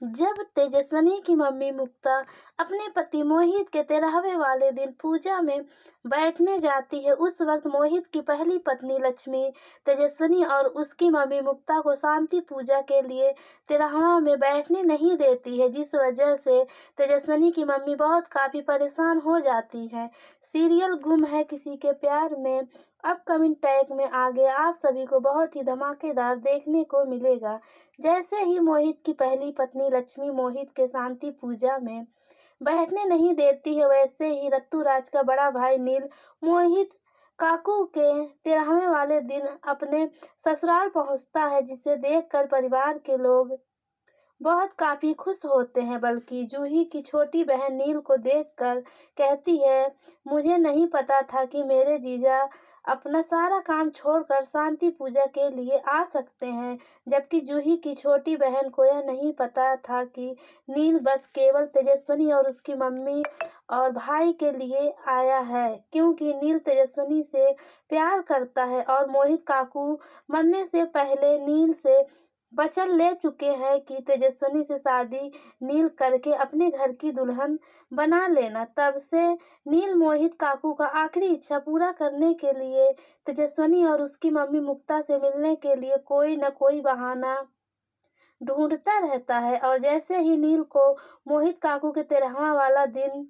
जब तेजस्विनी की मम्मी मुक्ता अपने पति मोहित के 13वें वाले दिन पूजा में बैठने जाती है, उस वक्त मोहित की पहली पत्नी लक्ष्मी तेजस्विनी और उसकी मम्मी मुक्ता को शांति पूजा के लिए 13वां में बैठने नहीं देती है, जिस वजह से तेजस्विनी की मम्मी काफ़ी परेशान हो जाती है। सीरियल गुम है किसी के प्यार में अपकमिंग टैग में आगे आप सभी को बहुत ही धमाकेदार देखने को मिलेगा। जैसे ही मोहित की पहली पत्नी लक्ष्मी मोहित के शांति पूजा में बैठने नहीं देती है, वैसे ही रत्तूराज का बड़ा भाई नील मोहित काकू के 13वें वाले दिन अपने ससुराल पहुंचता है, जिसे देखकर परिवार के लोग काफ़ी खुश होते हैं। बल्कि जूही की छोटी बहन नील को देखकर कहती है, मुझे नहीं पता था कि मेरे जीजा अपना सारा काम छोड़कर शांति पूजा के लिए आ सकते हैं। जबकि जूही की छोटी बहन को यह नहीं पता था कि नील बस केवल तेजस्विनी और उसकी मम्मी और भाई के लिए आया है, क्योंकि नील तेजस्विनी से प्यार करता है और मोहित काकू मरने से पहले नील से वचन ले चुके हैं कि तेजस्विनी से शादी नील करके अपने घर की दुल्हन बना लेना। तब से नील मोहित काकू का आखिरी इच्छा पूरा करने के लिए तेजस्विनी और उसकी मम्मी मुक्ता से मिलने के लिए कोई न कोई बहाना ढूंढता रहता है। और जैसे ही नील को मोहित काकू के 13वां वाला दिन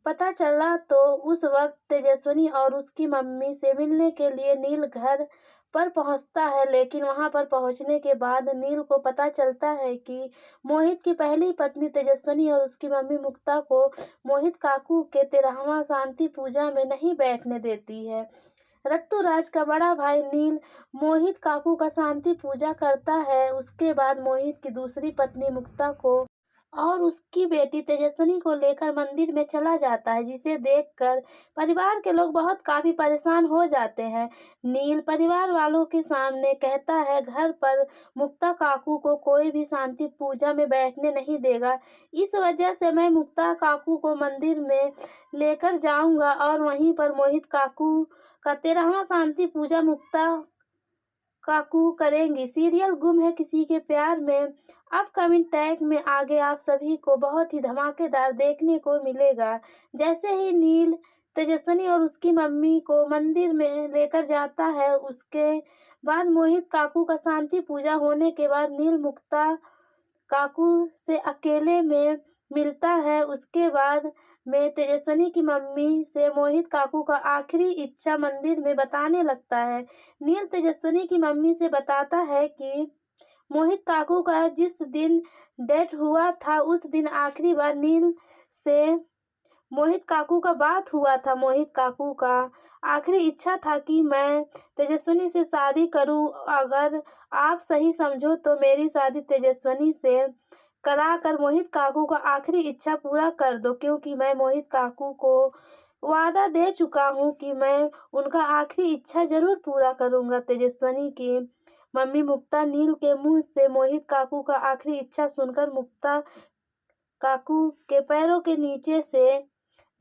पता चला, तो उस वक्त तेजस्विनी और उसकी मम्मी से मिलने के लिए नील घर पर पहुंचता है। लेकिन वहां पर पहुंचने के बाद नील को पता चलता है कि मोहित की पहली पत्नी तेजस्विनी और उसकी मम्मी मुक्ता को मोहित काकू के 13वां शांति पूजा में नहीं बैठने देती है। रत्तूराज का बड़ा भाई नील मोहित काकू का शांति पूजा करता है। उसके बाद मोहित की दूसरी पत्नी मुक्ता को और उसकी बेटी तेजस्विनी को लेकर मंदिर में चला जाता है, जिसे देखकर परिवार के लोग काफ़ी परेशान हो जाते हैं। नील परिवार वालों के सामने कहता है, घर पर मुक्ता काकू को कोई भी शांति पूजा में बैठने नहीं देगा। इस वजह से मैं मुक्ता काकू को मंदिर में लेकर जाऊंगा और वहीं पर मोहित काकू का 13वां शांति पूजा मुक्ता काकू करेंगी। सीरियल गुम है किसी के प्यार में अपकमिंग टैग में आगे आप सभी को बहुत ही धमाकेदार देखने को मिलेगा। जैसे ही नील तेजस्विनी और उसकी मम्मी को मंदिर में लेकर जाता है, उसके बाद मोहित काकू का शांति पूजा होने के बाद नील मुक्ता काकू से अकेले में मिलता है। उसके बाद में तेजस्विनी की मम्मी से मोहित काकू का आखिरी इच्छा मंदिर में बताने लगता है। नील तेजस्विनी की मम्मी से बताता है कि मोहित काकू का जिस दिन डेथ हुआ था, उस दिन आखिरी बार नील से मोहित काकू का बात हुआ था। मोहित काकू का आखिरी इच्छा था कि मैं तेजस्विनी से शादी करूं। अगर आप सही समझो तो मेरी शादी तेजस्विनी से कराकर मोहित काकू का आखिरी इच्छा पूरा कर दो, क्योंकि मैं मोहित काकू को वादा दे चुका हूं कि मैं उनका आखिरी इच्छा जरूर पूरा करूंगा। तेजस्विनी की मम्मी मुक्ता नील के मुंह से मोहित काकू का आखिरी इच्छा सुनकर मुक्ता काकू के पैरों के नीचे से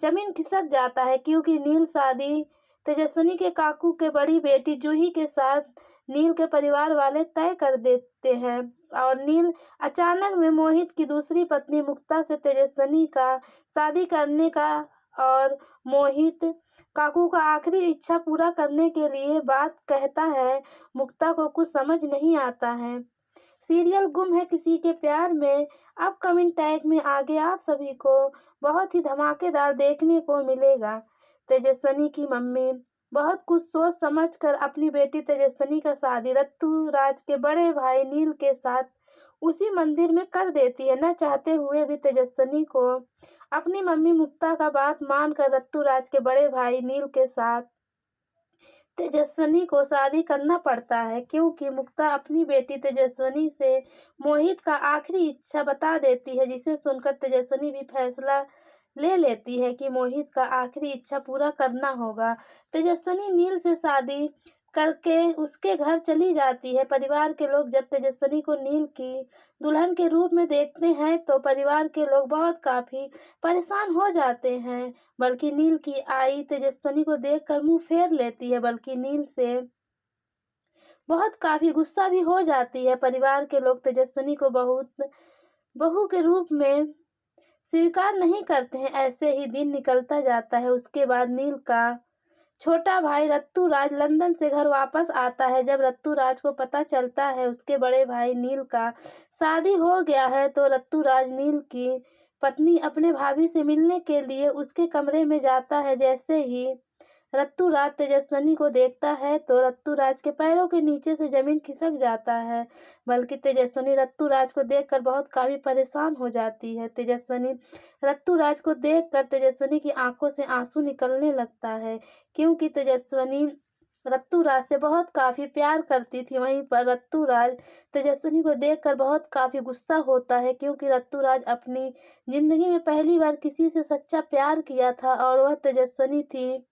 जमीन खिसक जाता है, क्योंकि नील शादी तेजस्विनी के काकू के बड़ी बेटी जूही के साथ नील के परिवार वाले तय कर देते हैं। और नील अचानक में मोहित की दूसरी पत्नी मुक्ता से तेजस्विनी का शादी करने का और मोहित काकू का आखिरी इच्छा पूरा करने के लिए बात कहता है। मुक्ता को कुछ समझ नहीं आता है। सीरियल गुम है किसी के प्यार में अपकमिंग टैग में आगे आप सभी को बहुत ही धमाकेदार देखने को मिलेगा। तेजस्विनी की मम्मी बहुत कुछ सोच समझकर अपनी बेटी तेजस्विनी का शादी रत्तूराज के बड़े भाई नील के साथ उसी मंदिर में कर देती है। न चाहते हुए भी तेजस्विनी को अपनी मम्मी मुक्ता का बात मानकर रत्तूराज के बड़े भाई नील के साथ तेजस्विनी को शादी करना पड़ता है, क्योंकि मुक्ता अपनी बेटी तेजस्विनी से मोहित का आखिरी इच्छा बता देती है, जिसे सुनकर तेजस्विनी भी फैसला ले लेती है कि मोहित का आखिरी इच्छा पूरा करना होगा। तेजस्विनी नील से शादी करके उसके घर चली जाती है। परिवार के लोग जब तेजस्विनी को नील की दुल्हन के रूप में देखते हैं, तो परिवार के लोग काफ़ी परेशान हो जाते हैं। बल्कि नील की आई तेजस्विनी को देखकर मुंह फेर लेती है, बल्कि नील से काफ़ी गुस्सा भी हो जाती है। परिवार के लोग तेजस्विनी को बहुत बहू के रूप में स्वीकार नहीं करते हैं। ऐसे ही दिन निकलता जाता है। उसके बाद नील का छोटा भाई रत्तूराज लंदन से घर वापस आता है। जब रत्तूराज को पता चलता है उसके बड़े भाई नील का शादी हो गया है, तो रत्तूराज नील की पत्नी अपने भाभी से मिलने के लिए उसके कमरे में जाता है। जैसे ही रत्तूराज तेजस्विनी को देखता है तो रत्तूराज के पैरों के नीचे से जमीन खिसक जाता है। बल्कि तेजस्विनी रत्तूराज को देखकर बहुत काफी परेशान हो जाती है। तेजस्विनी रत्तूराज को देखकर तेजस्विनी की आंखों से आंसू निकलने लगता है, क्योंकि तेजस्विनी रत्तूराज से बहुत काफी प्यार करती थी। वहीं पर रत्तूराज तेजस्विनी को देखकर बहुत काफी गुस्सा होता है, क्योंकि रत्तूराज अपनी जिंदगी में पहली बार किसी से सच्चा प्यार किया था और वह तेजस्विनी थी।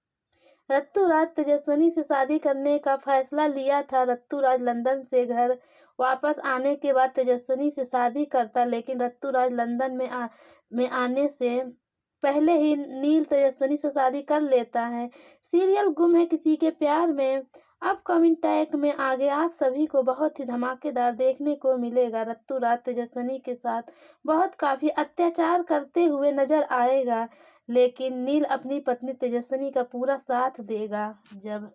रत्तूराज तेजस्विनी से शादी करने का फैसला लिया था। रत्तूराज लंदन से घर वापस आने के बाद तेजस्विनी से शादी करता, लेकिन रत्तूराज लंदन में आने से पहले ही नील तेजस्विनी से शादी कर लेता है। सीरियल गुम है किसी के प्यार में अपकमिंग टैग में आगे आप सभी को बहुत ही धमाकेदार देखने को मिलेगा। रत्तूराज तेजस्विनी के साथ बहुत काफी अत्याचार करते हुए नजर आएगा, लेकिन नील अपनी पत्नी तेजस्विनी का पूरा साथ देगा। जब